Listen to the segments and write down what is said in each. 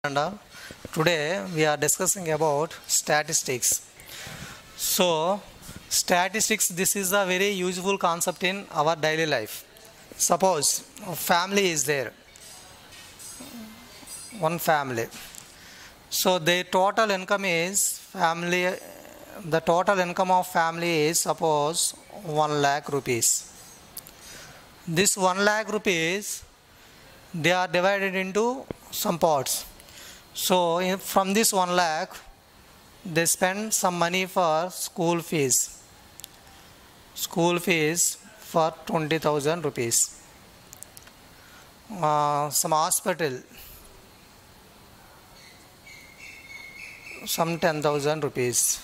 And today we are discussing about statistics. So, statistics, this is a very useful concept in our daily life. Suppose a family is there, one family. So, the total income of family is suppose 1 lakh rupees. This 1 lakh rupees, they are divided into some parts. So from this 1 lakh, they spend some money for school fees. School fees for 20,000 rupees. Some hospital, some 10,000 rupees.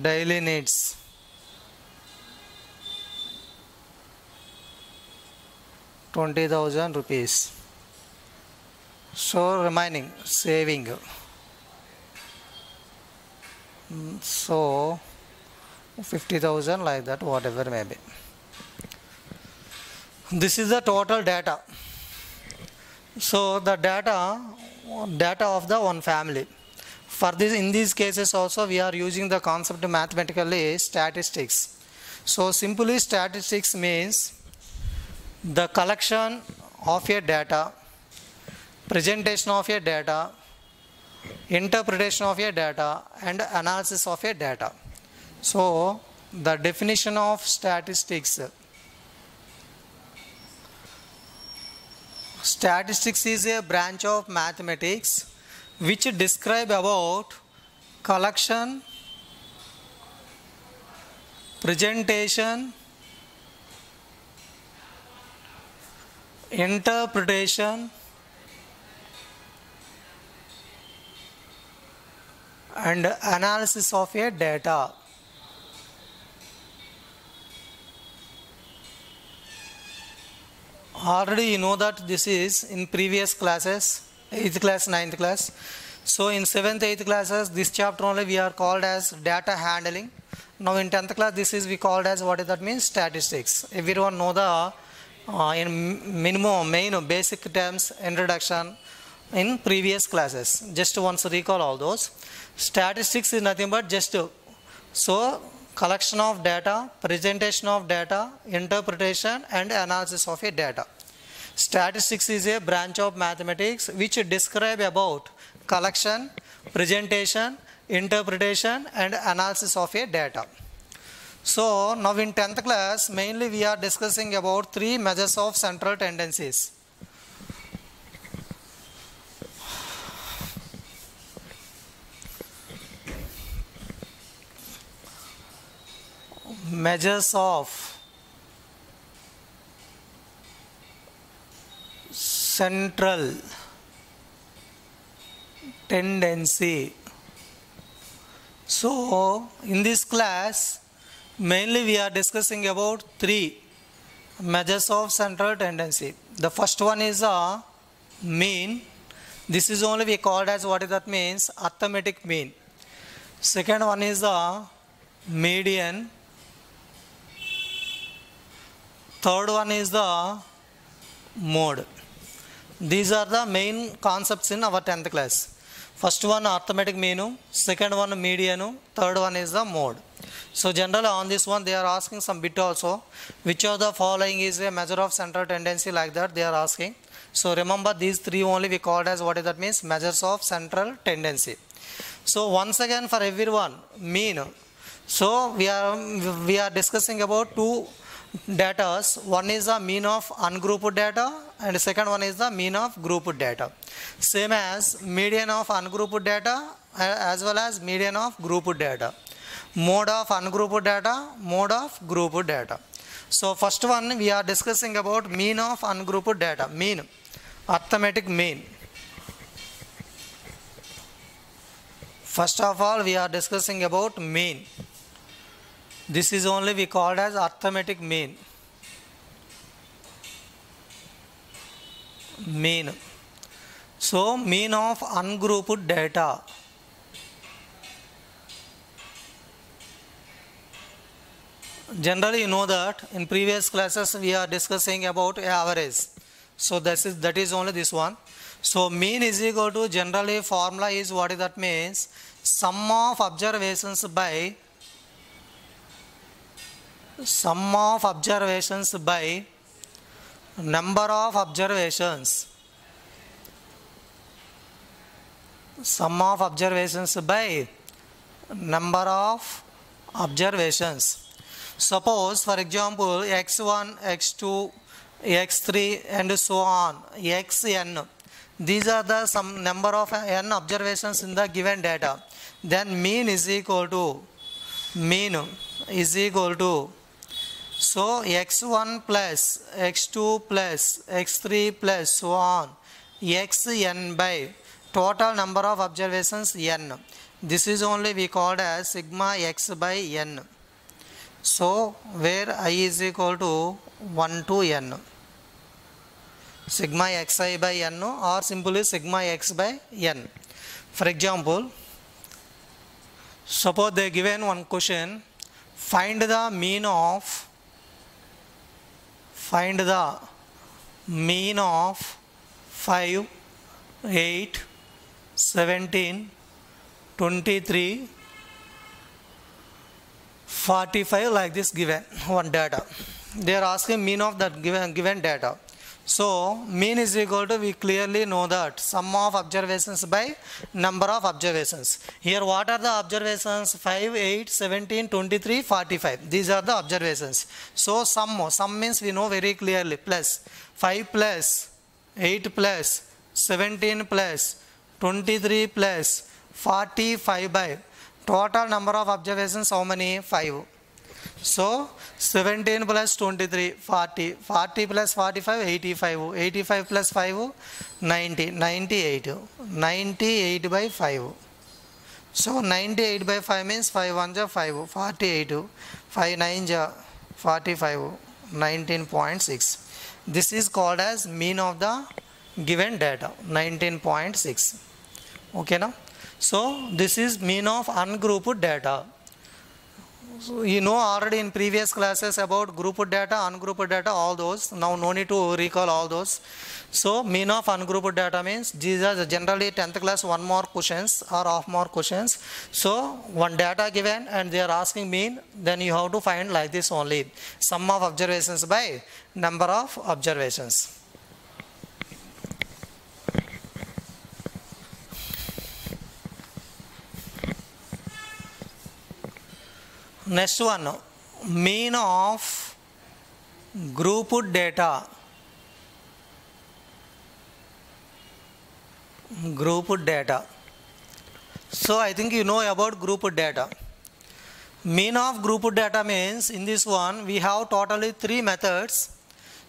Daily needs, 20,000 rupees. So remaining saving. So 50,000 like that, whatever may be. This is the total data. So the data of the one family. For this, in these cases also we are using the concept mathematically statistics. So simply statistics means the collection of your data, presentation of your data, interpretation of your data, and analysis of your data. So the definition of statistics. Statistics is a branch of mathematics which describe about collection, presentation, interpretation, and analysis of a data. Already you know that this is in previous classes, 8th class, 9th class. So in 7th, 8th classes, this chapter only we are called as data handling. Now in 10th class, this is we called as, what is that means, statistics. Everyone know the in minimum, main basic terms, introduction in previous classes. Just once recall all those. Statistics is nothing but just collection of data, presentation of data, interpretation and analysis of a data. Statistics is a branch of mathematics which describe about collection, presentation, interpretation and analysis of a data. So now in 10th class, mainly we are discussing about 3 measures of central tendencies. Measures of central tendency. So in this class, mainly we are discussing about 3 measures of central tendency. The first one is a mean. This is only we called as, what is that means, arithmetic mean. Second one is a median. Third one is the mode. These are the main concepts in our 10th class. First one arithmetic mean, second one median, third one is the mode. So generally on this one they are asking some bit also, which of the following is a measure of central tendency, like that they are asking. So remember these 3 only we called as, what is that means, measures of central tendency. So once again for everyone, mean. So we are discussing about 2 data. One is the mean of ungrouped data and second one is the mean of grouped data. Same as median of ungrouped data as well as median of grouped data. Mode of ungrouped data, mode of grouped data. So first one we are discussing about mean of ungrouped data, mean, arithmetic mean. First of all we are discussing about mean. This is only we called as arithmetic mean. Mean. So mean of ungrouped data. Generally, you know that in previous classes we are discussing about average. So that is only this one. So mean is equal to, generally formula is what is that means, sum of observations by number of observations. Sum of observations by number of observations. Suppose for example x1, x2, x3 and so on, xn. These are the some number of n observations in the given data. Then mean is equal to so x1 plus x2 plus x3 plus so on xn by total number of observations n. This is only we called as sigma x by n. So where I is equal to 1 to n. Sigma xi by n or simply sigma x by n. For example, suppose they given one question, find the mean of 5, 8, 17, 23, 45 like this given one data. They are asking mean of that given data. So mean is equal to, we clearly know that sum of observations by number of observations. Here what are the observations? 5, 8, 17, 23, 45. These are the observations. So sum means we know very clearly, plus 5 plus 8 plus 17 plus 23 plus 45 by total number of observations how many? 5. So 17 plus 23, 40, 40 plus 45, 85, 85 plus 5, 90, 98, 98 by 5. So 98 by 5 means 5 1 ja 5, 48, 5 9 ja 45, 19.6. This is called as mean of the given data, 19.6. Okay now? So this is mean of ungrouped data. So you know already in previous classes about grouped data, ungrouped data, all those. Now no need to recall all those. So mean of ungrouped data means these are generally 10th class 1 mark questions or half mark questions. So one data given and they are asking mean, then you have to find like this only, sum of observations by number of observations. Next one, mean of grouped data. Grouped data. So I think you know about grouped data. Mean of grouped data means in this one we have totally 3 methods.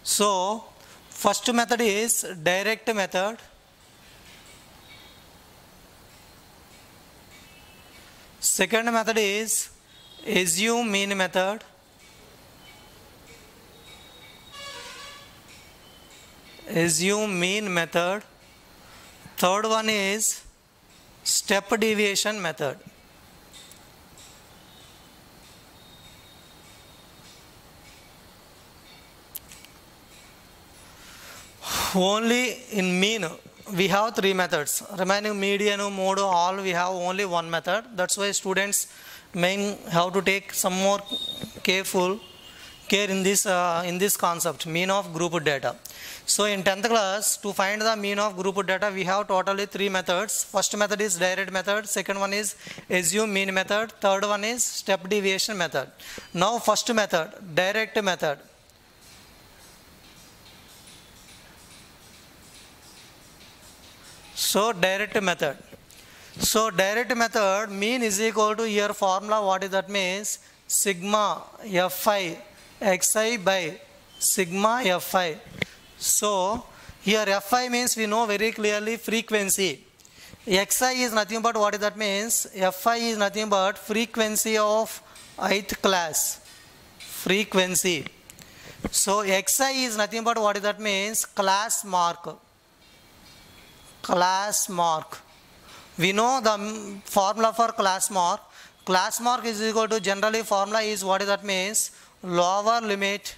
So first method is direct method. Second method is assume mean method. Assume mean method. Third one is step deviation method. Only in mean we have 3 methods. Remaining median, mode, all we have only 1 method. That's why students may have to take some more care in this concept, mean of grouped data. So in 10th class, to find the mean of grouped data, we have totally 3 methods. First method is direct method, second one is assume mean method, third one is step deviation method. Now first method, direct method. So direct method. So direct method, mean is equal to, here formula what is that means, sigma fi xi by sigma fi. So here fi means we know very clearly frequency. Xi is nothing but what is that means, fi is nothing but frequency of ith class. Frequency. So xi is nothing but what is that means, class mark. Class mark. We know the formula for class mark. Class mark is equal to, generally formula is what is that means, lower limit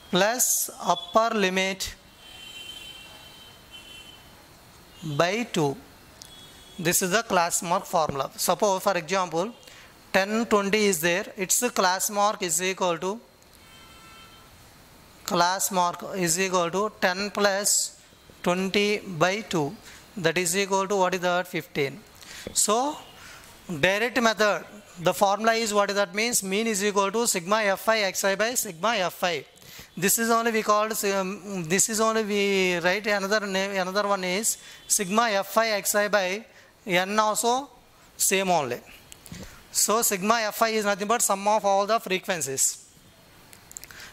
plus upper limit by 2. This is the class mark formula. Suppose for example 10, 20 is there, its class mark is equal to 10 plus 20 by 2, that is equal to what is that, 15. So direct method, the formula is what is that means, mean is equal to sigma fi xi by sigma fi. This is only we called, this is only we write another name, another one is sigma fi xi by n, also same only. So sigma fi is nothing but sum of all the frequencies.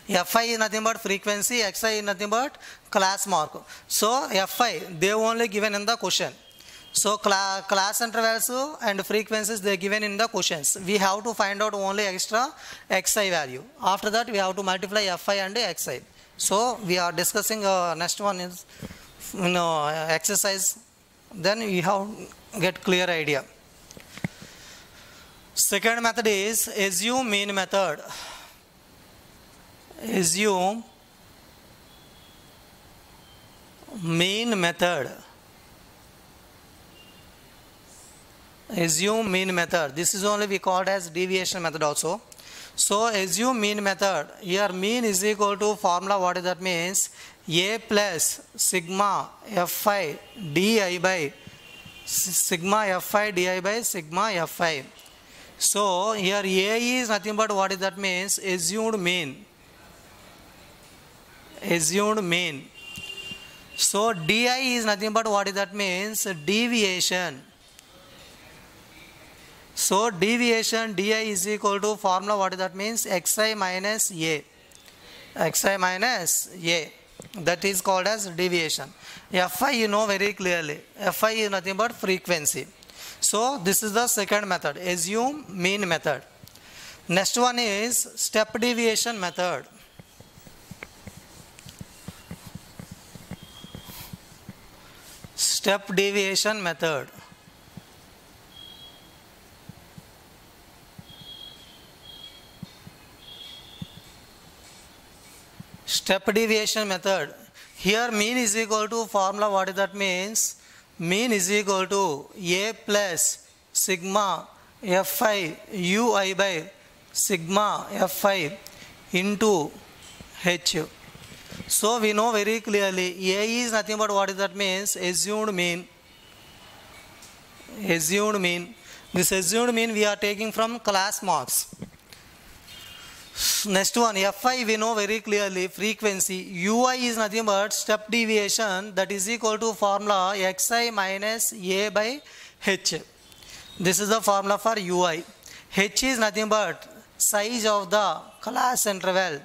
Fi is nothing but frequency, xi is nothing but class mark. So fi they only given in the question. So class intervals and frequencies they given in the questions. We have to find out only extra xi value. After that we have to multiply fi and xi. So we are discussing next one is exercise. Then we have get clear idea. Second method is assume mean method. Assume mean method. Assume mean method. This is only we called as deviation method also. So assume mean method. Here mean is equal to formula, what is that means, a plus sigma fi di by sigma fi di by sigma fi. So here a is nothing but what is that means, assumed mean. Assumed mean. So di is nothing but what is that means, deviation. So deviation di is equal to formula, what is that means, xi minus a. Xi minus a. That is called as deviation. Fi you know very clearly. Fi is nothing but frequency. So this is the second method, assume mean method. Next one is step deviation method. Step deviation method. Step deviation method. Here mean is equal to formula, what is that means, mean is equal to a plus sigma fi ui by sigma fi into h. So we know very clearly a is nothing but what is that means, assumed mean. Assumed mean. This assumed mean we are taking from class marks. Next one, fi we know very clearly, frequency. Ui is nothing but step deviation, that is equal to formula xi minus a by h. This is the formula for ui. H is nothing but size of the class interval.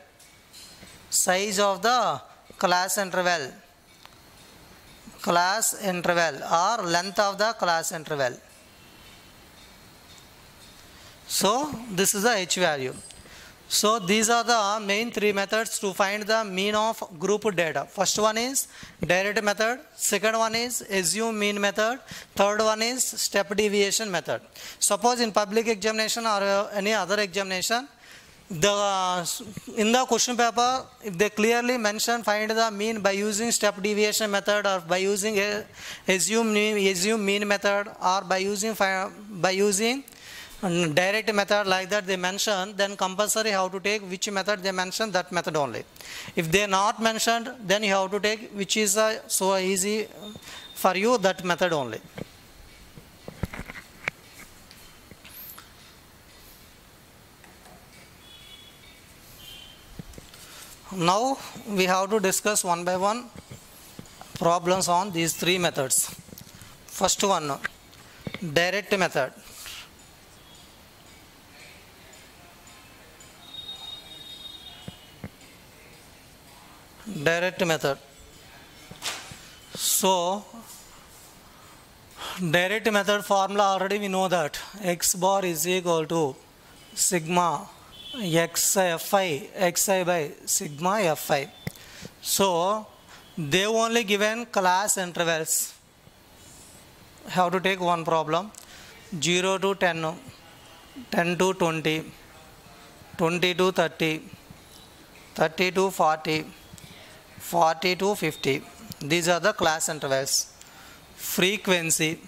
Size of the class interval. Class interval or length of the class interval. So this is the h value. So these are the main three methods to find the mean of group data. First one is direct method, second one is assume mean method, third one is step deviation method. Suppose in public examination or any other examination, in the question paper, if they clearly mention find the mean by using step deviation method or by using assume mean method or by using direct method like that they mention, then compulsory how to take which method they mention, that method only. If they are not mentioned, then you have to take which is so easy for you, that method only. Now we have to discuss one by one problems on these three methods. First one, direct method. Direct method. So direct method formula already we know that x bar is equal to sigma xi by sigma fi. So they only given class intervals. Have to take one problem, 0 to 10, 10 to 20, 20 to 30, 30 to 40, 40 to 50. These are the class intervals. Frequency,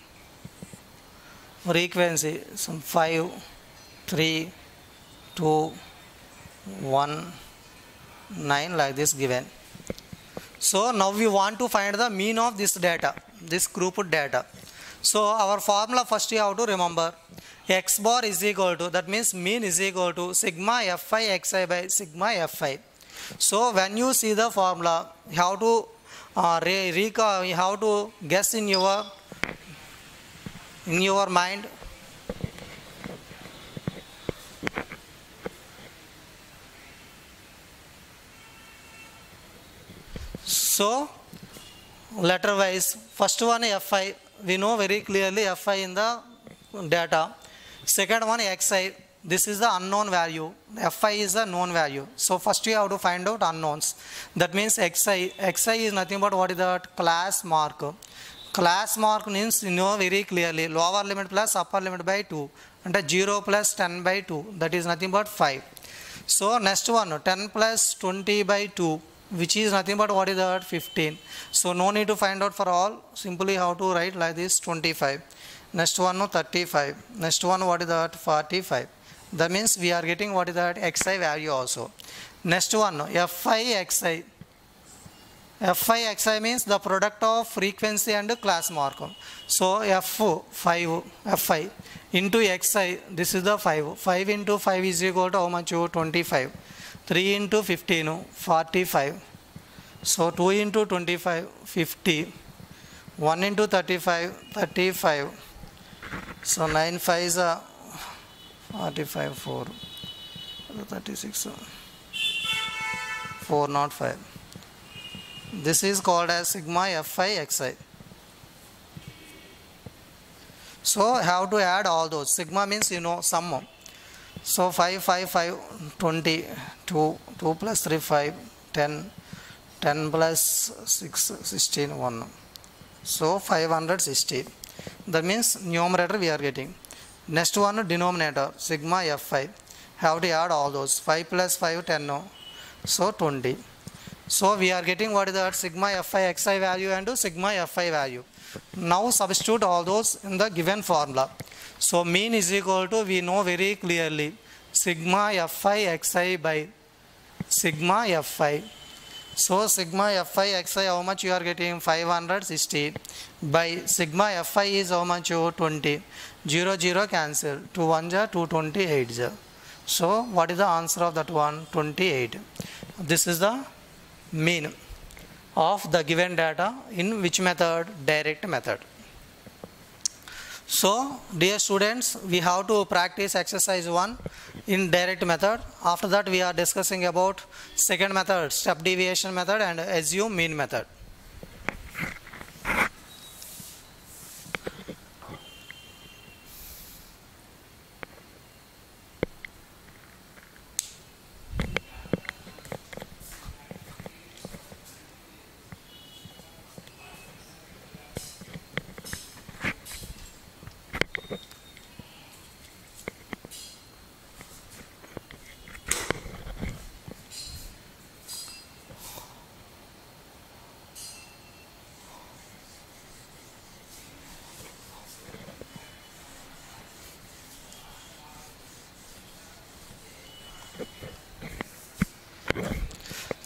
some 5, 3, 2, 1, 9, like this given. So now we want to find the mean of this data, this grouped data. So our formula first you have to remember, x bar is equal to, that means mean is equal to sigma fi xi by sigma fi. So when you see the formula, you have to recall, you have to guess in your mind. So letter wise, first one fi, we know very clearly fi in the data. Second one xi, this is the unknown value, fi is the known value. So first you have to find out unknowns. That means xi is nothing but what is that? Class mark. Class mark means you know very clearly lower limit plus upper limit by 2, and 0 plus 10 by 2, that is nothing but 5. So next one, 10 plus 20 by 2, which is nothing but what is that? 15. So no need to find out for all, simply how to write like this, 25. Next one, 35. Next one, what is that? 45. That means we are getting what is that? Xi value also. Next one, fi xi. Fi xi means the product of frequency and class mark. So fi into xi, this is the 5. 5 into 5 is equal to how much? 25. 3 into 15, 45. So 2 into 25, 50. 1 into 35, 35. So 9 5 is 45, 4. 36, 405. This is called as sigma fi xi. So have to add all those. Sigma means you know sum. So 5, 5, 5, 20, 2 plus 3, 5, 10, 10 plus 6, 16, 1. So 560. That means numerator we are getting. Next one, denominator, sigma fi. Have to add all those. 5 plus 5, 10. So 20. So we are getting what is that? Sigma fi xi value and sigma fi value. Now substitute all those in the given formula. So mean is equal to, we know very clearly, sigma fi xi by sigma fi. So sigma fi xi, how much you are getting? 560 by sigma fi is how much? 20. 0 0 cancel. 2 1 ja 228 ja. So what is the answer of that one? 28. This is the mean of the given data in which method? Direct method. So dear students, we have to practice exercise 1 in direct method. After that we are discussing about second method, step deviation method, and assume mean method.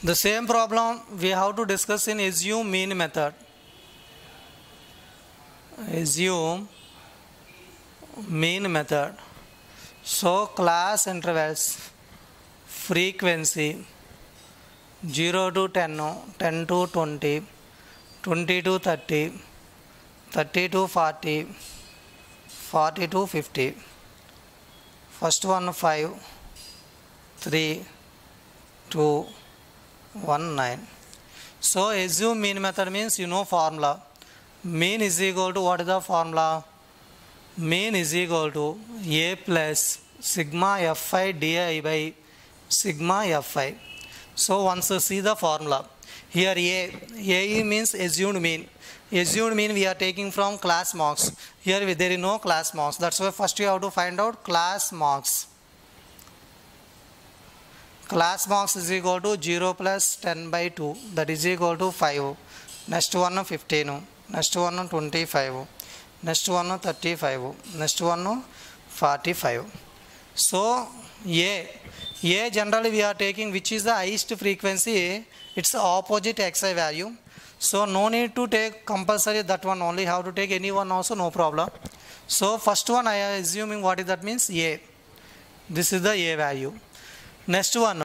The same problem we have to discuss in assume mean method. Assume mean method. So class intervals, frequency 0 to 10, 10 to 20, 20 to 30, 30 to 40, 40 to 50. First one 5, 3, 2, 1, 9. So assume mean method means you know formula. Mean is equal to, what is the formula? Mean is equal to A plus sigma fi di by sigma fi. So once you see the formula, here A means assumed mean. Assumed mean we are taking from class marks. Here there is no class marks. That's why first you have to find out class marks. class marks is equal to 0 plus 10 by 2, that is equal to 5. Next one 15, next one 25, next one 35, next one 45. So A generally we are taking which is the highest frequency, it's opposite xi value. So no need to take compulsory that one, only have to take any one also, no problem. So first one I am assuming what is that means A. This is the A value. Next one